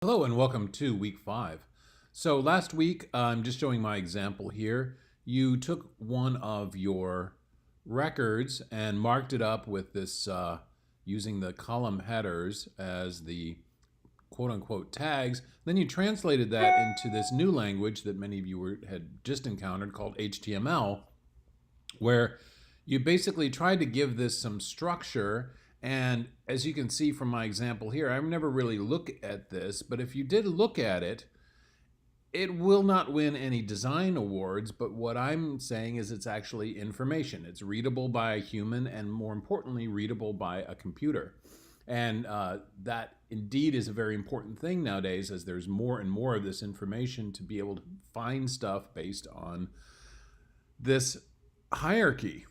Hello and welcome to week 5. So last week, I'm just showing my example here. You took one of your records and marked it up with this using the column headers as the quote-unquote tags. Then you translated that into this new language that many of you had just encountered called HTML, where you basically tried to give this some structure. And as you can see from my example here, I've never really looked at this, but if you did look at it, it will not win any design awards, but what I'm saying is it's actually information. It's readable by a human and, more importantly, readable by a computer. And that indeed is a very important thing nowadays, as there's more and more of this information to be able to find stuff based on this hierarchy.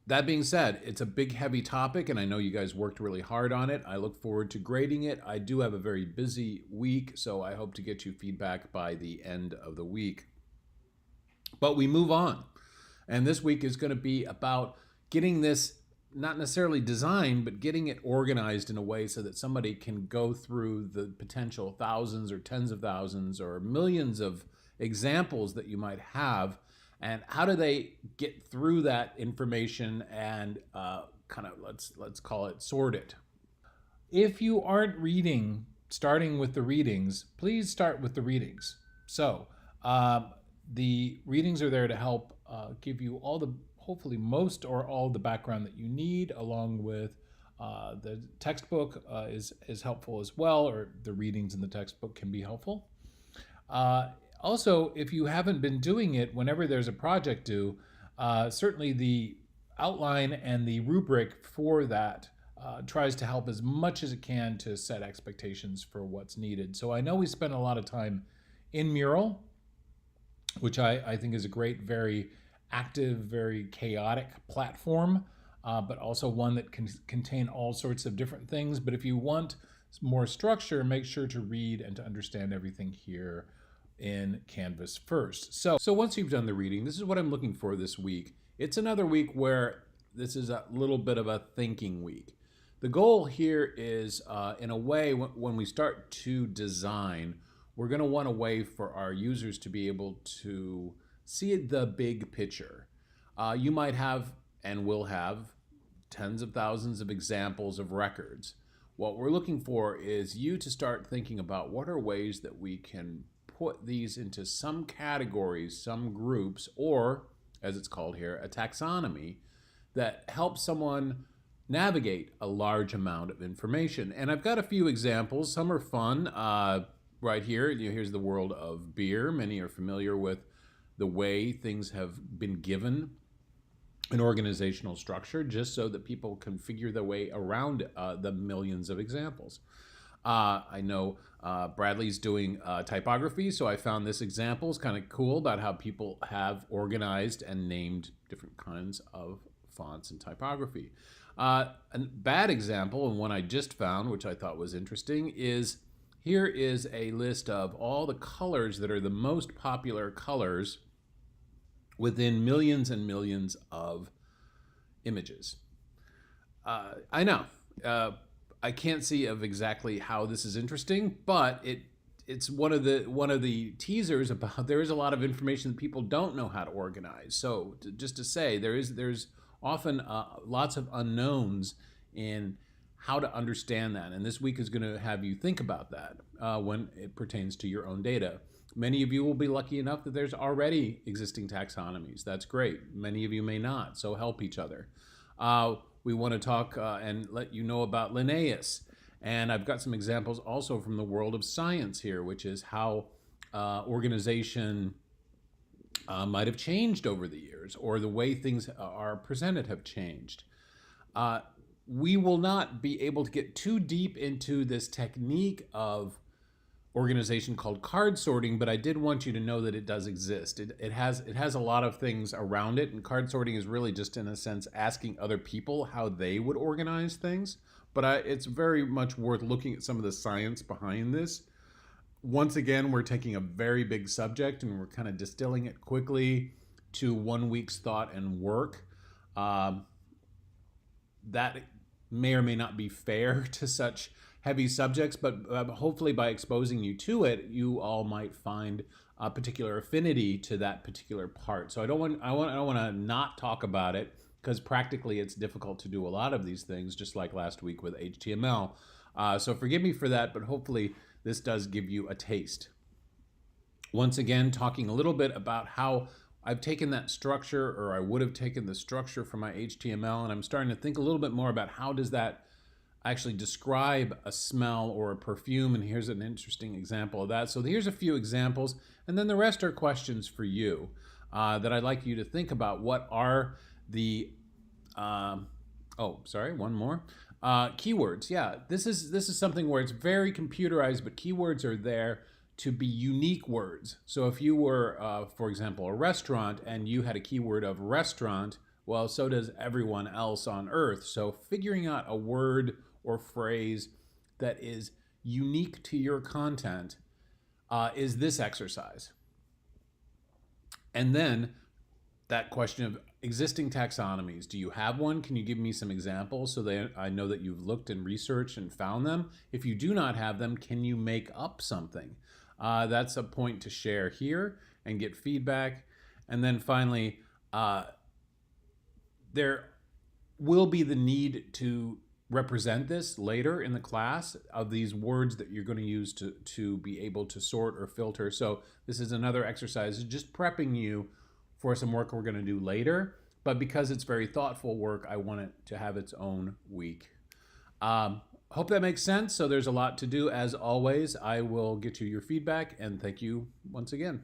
That being said, it's a big, heavy topic, and I know you guys worked really hard on it. I look forward to grading it. I do have a very busy week, so I hope to get you feedback by the end of the week. But we move on. And this week is going to be about getting this, not necessarily designed, but getting it organized in a way so that somebody can go through the potential thousands or tens of thousands or millions of examples that you might have. And how do they get through that information and kind of, let's call it, sort it? If you aren't reading, starting with the readings, please start with the readings. So the readings are there to help give you all the, hopefully most or all the background that you need, along with the textbook is helpful as well, or the readings in the textbook can be helpful. Also, if you haven't been doing it, whenever there's a project due, certainly the outline and the rubric for that tries to help as much as it can to set expectations for what's needed. So I know we spent a lot of time in Mural, which I think is a great, very active, very chaotic platform, but also one that can contain all sorts of different things. But if you want more structure, make sure to read and to understand everything here in Canvas first. So once you've done the reading, this is what I'm looking for this week. It's another week where this is a little bit of a thinking week. The goal here is, in a way, when we start to design, we're going to want a way for our users to be able to see the big picture. You might have and will have tens of thousands of examples of records. What we're looking for is you to start thinking about what are ways that we can put these into some categories, some groups, or, as it's called here, a taxonomy that helps someone navigate a large amount of information. And I've got a few examples. Some are fun. Right here, here's the world of beer. Many are familiar with the way things have been given an organizational structure just so that people can figure their way around the millions of examples. I know Bradley's doing typography, so I found this example is kind of cool about how people have organized and named different kinds of fonts and typography. A bad example, and one I just found, which I thought was interesting, is here is a list of all the colors that are the most popular colors within millions and millions of images. I know. I can't see of exactly how this is interesting, but it's one of the teasers about there is a lot of information that people don't know how to organize. So just to say, there's often lots of unknowns in how to understand that, and this week is going to have you think about that when it pertains to your own data. Many of you will be lucky enough that there's already existing taxonomies. That's great. Many of you may not, so help each other. We want to talk and let you know about Linnaeus. And I've got some examples also from the world of science here, which is how organization might have changed over the years, or the way things are presented have changed. We will not be able to get too deep into this technique of organization called card sorting, but I did want you to know that it does exist. It has a lot of things around it, and card sorting is really just, in a sense, asking other people how they would organize things. But it's very much worth looking at some of the science behind this. Once again, we're taking a very big subject and we're kind of distilling it quickly to 1 week's thought and work. That may or may not be fair to such heavy subjects, but hopefully by exposing you to it, you all might find a particular affinity to that particular part. So I don't want to not talk about it, because practically it's difficult to do a lot of these things, just like last week with HTML. So forgive me for that, but hopefully this does give you a taste. Once again, talking a little bit about how I've taken that structure, or I would have taken the structure from my HTML, and I'm starting to think a little bit more about how does that actually describe a smell or a perfume, and here's an interesting example of that. So here's a few examples, and then the rest are questions for you that I'd like you to think about. What are the, one more. Keywords, yeah, this is something where it's very computerized, but keywords are there to be unique words. So if you were, for example, a restaurant and you had a keyword of restaurant, well, so does everyone else on earth. So figuring out a word or phrase that is unique to your content is this exercise. And then that question of existing taxonomies. Do you have one? Can you give me some examples so that I know that you've looked and researched and found them? If you do not have them, can you make up something? That's a point to share here and get feedback. And then finally, there will be the need to represent this later in the class of these words that you're going to use to be able to sort or filter. So this is another exercise, just prepping you for some work we're going to do later. But because it's very thoughtful work, I want it to have its own week. Hope that makes sense. So there's a lot to do. As always, I will get you your feedback, and thank you once again.